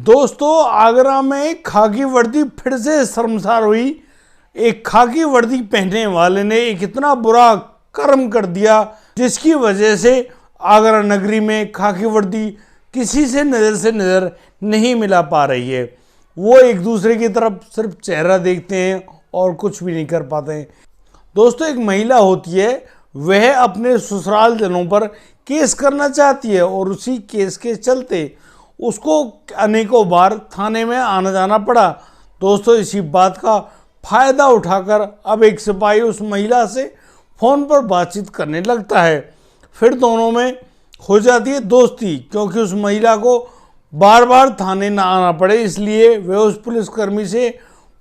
दोस्तों, आगरा में खाकी वर्दी फिर से शर्मसार हुई। एक खाकी वर्दी पहनने वाले ने एक इतना बुरा कर्म कर दिया जिसकी वजह से आगरा नगरी में खाकी वर्दी किसी से नज़र नहीं मिला पा रही है। वो एक दूसरे की तरफ सिर्फ चेहरा देखते हैं और कुछ भी नहीं कर पाते हैं। दोस्तों, एक महिला होती है, वह अपने ससुराल जनों पर केस करना चाहती है और उसी केस के चलते उसको अनेकों बार थाने में आना जाना पड़ा। दोस्तों, इसी बात का फायदा उठाकर अब एक सिपाही उस महिला से फ़ोन पर बातचीत करने लगता है। फिर दोनों में हो जाती है दोस्ती, क्योंकि उस महिला को बार बार थाने ना आना पड़े इसलिए वह उस पुलिसकर्मी से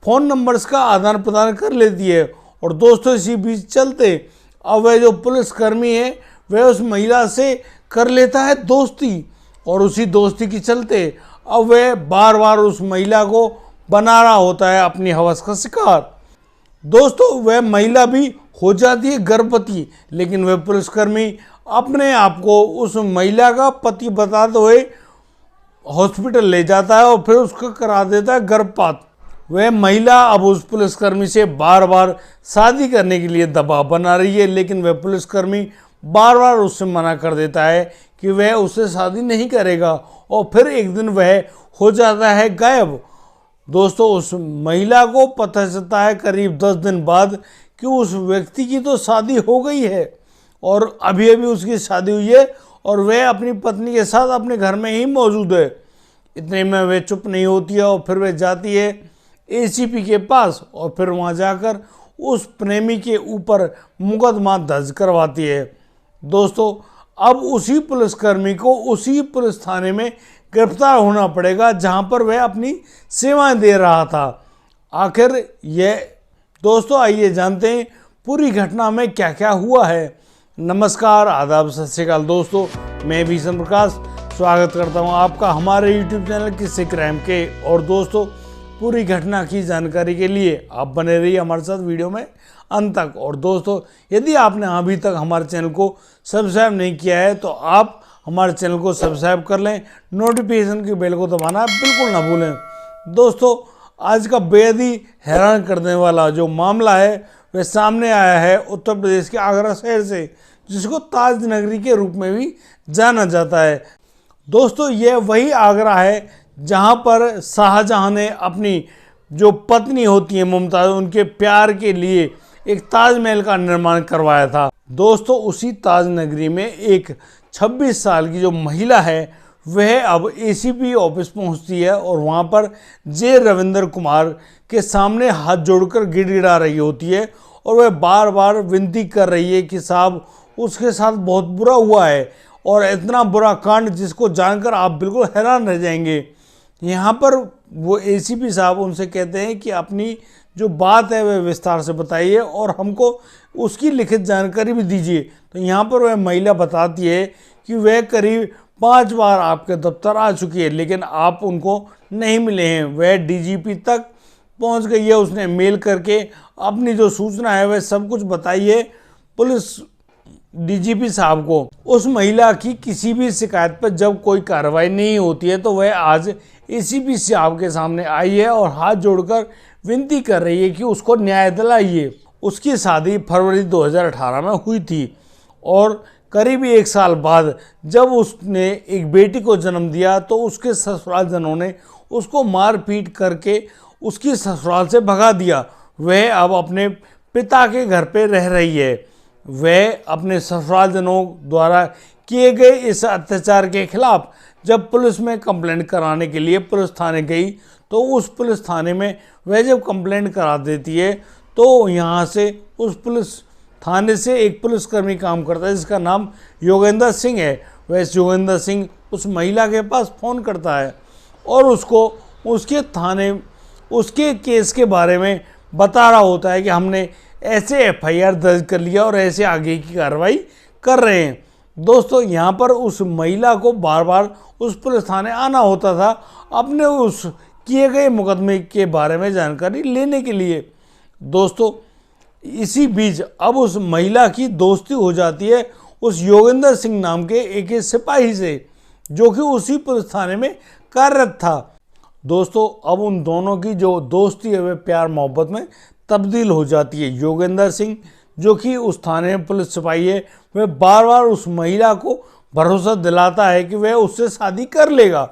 फ़ोन नंबर्स का आदान प्रदान कर लेती है। और दोस्तों, इसी बीच चलते अब वह जो पुलिसकर्मी है वह उस महिला से कर लेता है दोस्ती, और उसी दोस्ती के चलते अब वह बार बार उस महिला को बना रहा होता है अपनी हवस का शिकार। दोस्तों, वह महिला भी हो जाती है गर्भवती, लेकिन वह पुलिसकर्मी अपने आप को उस महिला का पति बताते हुए हॉस्पिटल ले जाता है और फिर उसका करा देता है गर्भपात। वह महिला अब उस पुलिसकर्मी से बार बार शादी करने के लिए दबाव बना रही है, लेकिन वह पुलिसकर्मी बार बार उससे मना कर देता है कि वह उससे शादी नहीं करेगा, और फिर एक दिन वह हो जाता है गायब। दोस्तों, उस महिला को पता चलता है करीब 10 दिन बाद कि उस व्यक्ति की तो शादी हो गई है और अभी अभी उसकी शादी हुई है और वह अपनी पत्नी के साथ अपने घर में ही मौजूद है। इतने में वह चुप नहीं होती है और फिर वह जाती है एसीपी के पास और फिर वहां जाकर उस प्रेमी के ऊपर मुकदमा दर्ज करवाती है। दोस्तों, अब उसी पुलिसकर्मी को उसी पुलिस थाने में गिरफ्तार होना पड़ेगा जहां पर वह अपनी सेवाएं दे रहा था। आखिर यह दोस्तों, आइए जानते हैं पूरी घटना में क्या क्या हुआ है। नमस्कार, आदाब, सत श्री अकाल दोस्तों, मैं भीषण प्रकाश स्वागत करता हूं आपका हमारे यूट्यूब चैनल किस्से क्राइम के। और दोस्तों, पूरी घटना की जानकारी के लिए आप बने रहिए हमारे साथ वीडियो में अंत तक। और दोस्तों, यदि आपने अभी तक हमारे चैनल को सब्सक्राइब नहीं किया है तो आप हमारे चैनल को सब्सक्राइब कर लें, नोटिफिकेशन की बेल को दबाना बिल्कुल ना भूलें। दोस्तों, आज का बेहद ही हैरान करने वाला जो मामला है वह सामने आया है उत्तर प्रदेश के आगरा शहर से, जिसको ताज नगरी के रूप में भी जाना जाता है। दोस्तों, यह वही आगरा है जहां पर शाहजहां ने अपनी जो पत्नी होती है मुमताज़, उनके प्यार के लिए एक ताजमहल का निर्माण करवाया था। दोस्तों, उसी ताज नगरी में एक 26 साल की जो महिला है वह अब एसीपी ऑफिस पहुंचती है और वहां पर जे रविंद्र कुमार के सामने हाथ जोड़कर गिड़गिड़ा रही होती है और वह बार बार विनती कर रही है कि साहब, उसके साथ बहुत बुरा हुआ है और इतना बुरा कांड जिसको जानकर आप बिल्कुल हैरान रह जाएंगे। यहाँ पर वो एसीपी साहब उनसे कहते हैं कि अपनी जो बात है वह विस्तार से बताइए और हमको उसकी लिखित जानकारी भी दीजिए। तो यहाँ पर वह महिला बताती है कि वह करीब 5 बार आपके दफ्तर आ चुकी है, लेकिन आप उनको नहीं मिले हैं। वह डीजीपी तक पहुँच गई है, उसने मेल करके अपनी जो सूचना है वह सब कुछ बताई है पुलिस डीजीपी साहब को। उस महिला की किसी भी शिकायत पर जब कोई कार्रवाई नहीं होती है तो वह आज एसीपी साहब के सामने आई है और हाथ जोड़कर विनती कर रही है कि उसको न्याय दिलाइए। उसकी शादी फरवरी 2018 में हुई थी और करीब 1 साल बाद जब उसने एक बेटी को जन्म दिया तो उसके ससुरालजनों ने उसको मार पीट करके उसकी ससुराल से भगा दिया। वह अब अपने पिता के घर पे रह रही है। वह अपने ससुरालजनों द्वारा किए गए इस अत्याचार के खिलाफ जब पुलिस में कंप्लेंट कराने के लिए पुलिस थाने गई तो उस पुलिस थाने में वह जब कंप्लेंट करा देती है तो यहाँ से उस पुलिस थाने से एक पुलिसकर्मी काम करता है जिसका नाम योगेंद्र सिंह है। वह इस योगेंद्र सिंह उस महिला के पास फ़ोन करता है और उसको उसके थाने उसके केस के बारे में बता रहा होता है कि हमने ऐसे एफआईआर दर्ज कर लिया और ऐसे आगे की कार्रवाई कर रहे हैं। दोस्तों, यहाँ पर उस महिला को बार बार उस पुलिस थाने आना होता था अपने उस किए गए मुकदमे के बारे में जानकारी लेने के लिए। दोस्तों, इसी बीच अब उस महिला की दोस्ती हो जाती है उस योगेंद्र सिंह नाम के एक सिपाही से, जो कि उसी पुलिस थाने में कार्यरत था। दोस्तों अब उन दोनों की जो दोस्ती है वह प्यार मोहब्बत में तब्दील हो जाती है। योगेंद्र सिंह जो कि उस थाने में पुलिस सिपाही है, वह बार बार उस महिला को भरोसा दिलाता है कि वह उससे शादी कर लेगा।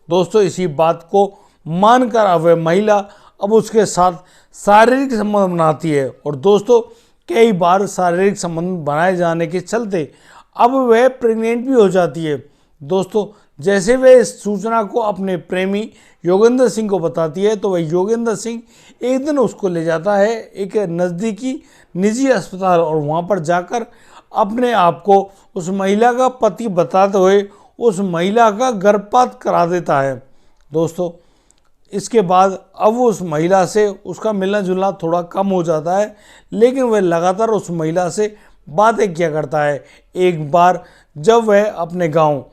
दोस्तों इसी बात को मानकर अब वह महिला अब उसके साथ शारीरिक संबंध बनाती है और दोस्तों कई बार शारीरिक संबंध बनाए जाने के चलते अब वह प्रेग्नेंट भी हो जाती है। दोस्तों जैसे वह इस सूचना को अपने प्रेमी योगेंद्र सिंह को बताती है तो वह योगेंद्र सिंह एक दिन उसको ले जाता है एक नज़दीकी निजी अस्पताल और वहाँ पर जाकर अपने आप को उस महिला का पति बताते हुए उस महिला का गर्भपात करा देता है। दोस्तों इसके बाद अब वो उस महिला से उसका मिलना जुलना थोड़ा कम हो जाता है, लेकिन वह लगातार उस महिला से बातें किया करता है। एक बार जब वह अपने गांव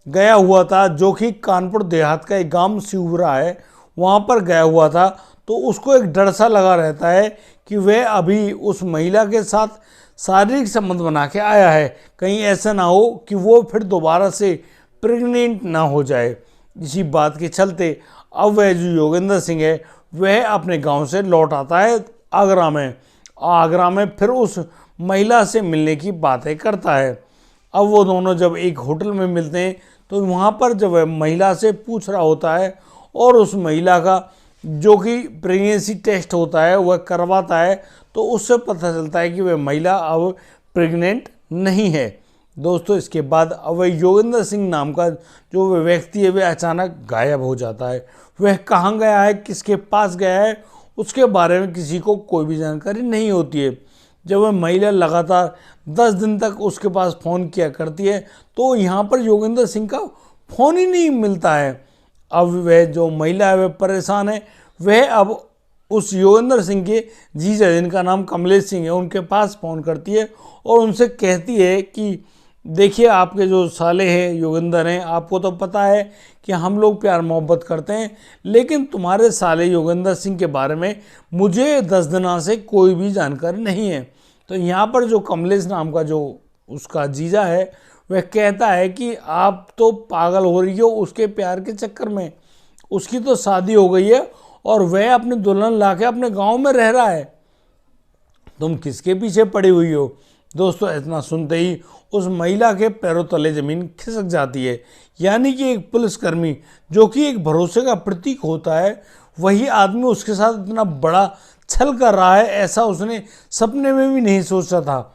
गया हुआ था, जो कि कानपुर देहात का एक गांव शिवपुरा है, वहां पर गया हुआ था, तो उसको एक डर सा लगा रहता है कि वह अभी उस महिला के साथ शारीरिक संबंध बना के आया है, कहीं ऐसा ना हो कि वो फिर दोबारा से प्रेग्नेंट ना हो जाए। इसी बात के चलते अब वह जो योगेंद्र सिंह है वह अपने गांव से लौट आता है आगरा में। आगरा में फिर उस महिला से मिलने की बातें करता है। अब वो दोनों जब एक होटल में मिलते हैं तो वहाँ पर जब वह महिला से पूछ रहा होता है और उस महिला का जो कि प्रेगनेंसी टेस्ट होता है वह करवाता है, तो उससे पता चलता है कि वह महिला अब प्रेग्नेंट नहीं है। दोस्तों इसके बाद अब वह योगेंद्र सिंह नाम का जो वह व्यक्ति है वह अचानक गायब हो जाता है। वह कहाँ गया है, किसके पास गया है, उसके बारे में किसी को कोई भी जानकारी नहीं होती है। जब वह महिला लगातार 10 दिन तक उसके पास फ़ोन किया करती है तो यहाँ पर योगेंद्र सिंह का फ़ोन ही नहीं मिलता है। अब वह जो महिला है वह परेशान है। वह अब उस योगेंद्र सिंह के जीजा जिनका नाम कमलेश सिंह है उनके पास फ़ोन करती है और उनसे कहती है कि देखिए आपके जो साले हैं योगेंद्र हैं, आपको तो पता है कि हम लोग प्यार मोहब्बत करते हैं, लेकिन तुम्हारे साले योगेंद्र सिंह के बारे में मुझे 10 दिनों से कोई भी जानकारी नहीं है। तो यहाँ पर जो कमलेश नाम का जो उसका जीजा है वह कहता है कि आप तो पागल हो रही हो उसके प्यार के चक्कर में, उसकी तो शादी हो गई है और वह अपनी दुल्हन लाके अपने गांव में रह रहा है, तुम किसके पीछे पड़ी हुई हो। दोस्तों इतना सुनते ही उस महिला के पैरों तले ज़मीन खिसक जाती है। यानी कि एक पुलिसकर्मी जो कि एक भरोसे का प्रतीक होता है, वही आदमी उसके साथ इतना बड़ा छल कर रहा है, ऐसा उसने सपने में भी नहीं सोचा था।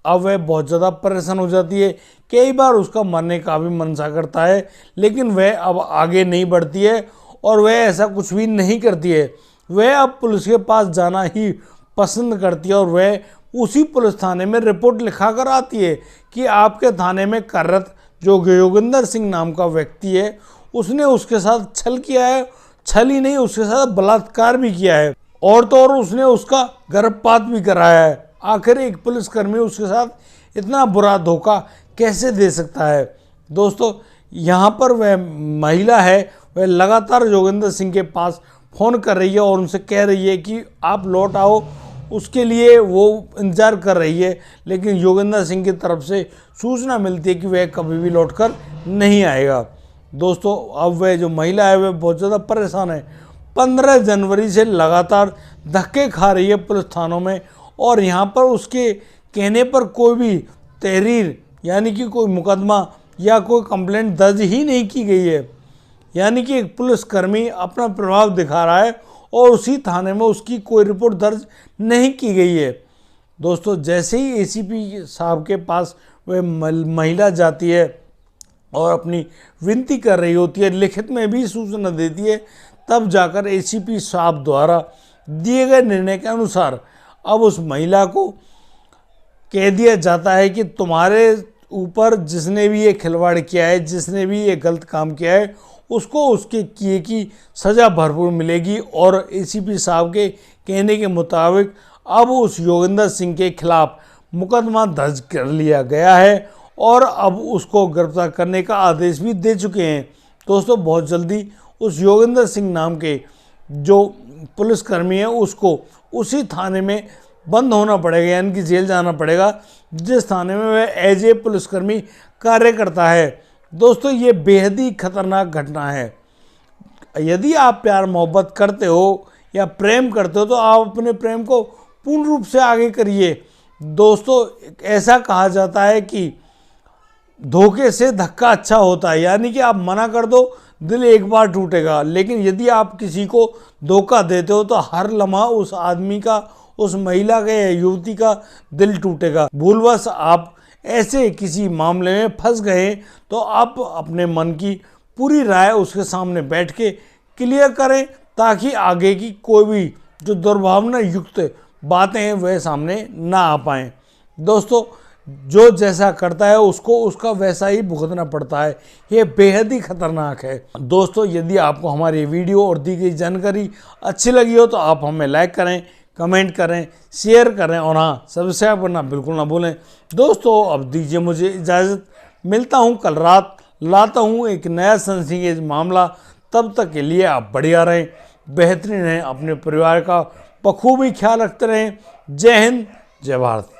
अब वह बहुत ज़्यादा परेशान हो जाती है। कई बार उसका मरने का भी मनसा करता है, लेकिन वह अब आगे नहीं बढ़ती है और वह ऐसा कुछ भी नहीं करती है। वह अब पुलिस के पास जाना ही पसंद करती है और वह उसी पुलिस थाने में रिपोर्ट लिखा कर आती है कि आपके थाने में कार्यरत जो योगेंद्र सिंह नाम का व्यक्ति है उसने उसके साथ छल किया है, छल ही नहीं उसके साथ बलात्कार भी किया है और तो और उसने उसका गर्भपात भी कराया है। आखिर एक पुलिसकर्मी उसके साथ इतना बुरा धोखा कैसे दे सकता है। दोस्तों यहाँ पर वह महिला है वह लगातार योगेंद्र सिंह के पास फ़ोन कर रही है और उनसे कह रही है कि आप लौट आओ, उसके लिए वो इंतज़ार कर रही है, लेकिन योगेंद्र सिंह की तरफ से सूचना मिलती है कि वह कभी भी लौटकर नहीं आएगा। दोस्तों अब वह जो महिला है वह बहुत ज़्यादा परेशान है। 15 जनवरी से लगातार धक्के खा रही है पुलिस थानों में और यहाँ पर उसके कहने पर कोई भी तहरीर यानी कि कोई मुकदमा या कोई कंप्लेंट दर्ज ही नहीं की गई है। यानी कि एक पुलिसकर्मी अपना प्रभाव दिखा रहा है और उसी थाने में उसकी कोई रिपोर्ट दर्ज नहीं की गई है। दोस्तों जैसे ही एसीपी साहब के पास वह महिला जाती है और अपनी विनती कर रही होती है, लिखित में भी सूचना देती है, तब जाकर एसीपी साहब द्वारा दिए गए निर्णय के अनुसार अब उस महिला को कह दिया जाता है कि तुम्हारे ऊपर जिसने भी ये खिलवाड़ किया है, जिसने भी ये गलत काम किया है, उसको उसके किए की सज़ा भरपूर मिलेगी। और एसीपी साहब के कहने के मुताबिक अब उस योगेंद्र सिंह के खिलाफ मुकदमा दर्ज कर लिया गया है और अब उसको गिरफ्तार करने का आदेश भी दे चुके हैं। दोस्तों बहुत जल्दी उस योगेंद्र सिंह नाम के जो पुलिसकर्मी है उसको उसी थाने में बंद होना पड़ेगा, यानी कि जेल जाना पड़ेगा जिस थाने में वह एज ए पुलिसकर्मी कार्य करता है। दोस्तों ये बेहद ही खतरनाक घटना है। यदि आप प्यार मोहब्बत करते हो या प्रेम करते हो तो आप अपने प्रेम को पूर्ण रूप से आगे करिए। दोस्तों, ऐसा कहा जाता है कि धोखे से धक्का अच्छा होता है, यानी कि आप मना कर दो, दिल एक बार टूटेगा, लेकिन यदि आप किसी को धोखा देते हो तो हर लम्हा उस आदमी का, उस महिला का या युवती का दिल टूटेगा। भूलवश आप ऐसे किसी मामले में फंस गए तो आप अपने मन की पूरी राय उसके सामने बैठ के क्लियर करें, ताकि आगे की कोई भी जो दुर्भावना युक्त बातें हैं वह सामने ना आ पाएँ। दोस्तों, जो जैसा करता है उसको उसका वैसा ही भुगतना पड़ता है, ये बेहद ही खतरनाक है। दोस्तों, यदि आपको हमारी वीडियो और दी गई जानकारी अच्छी लगी हो तो आप हमें लाइक करें, कमेंट करें, शेयर करें और हाँ, सब्सक्राइब करना बिल्कुल ना भूलें। दोस्तों, अब दीजिए मुझे इजाज़त, मिलता हूँ कल रात, लाता हूँ एक नया सनसनीखेज मामला। तब तक के लिए आप बढ़िया रहें, बेहतरीन रहें, अपने परिवार का बखूबी ख्याल रखते रहें। जय हिंद, जय भारत।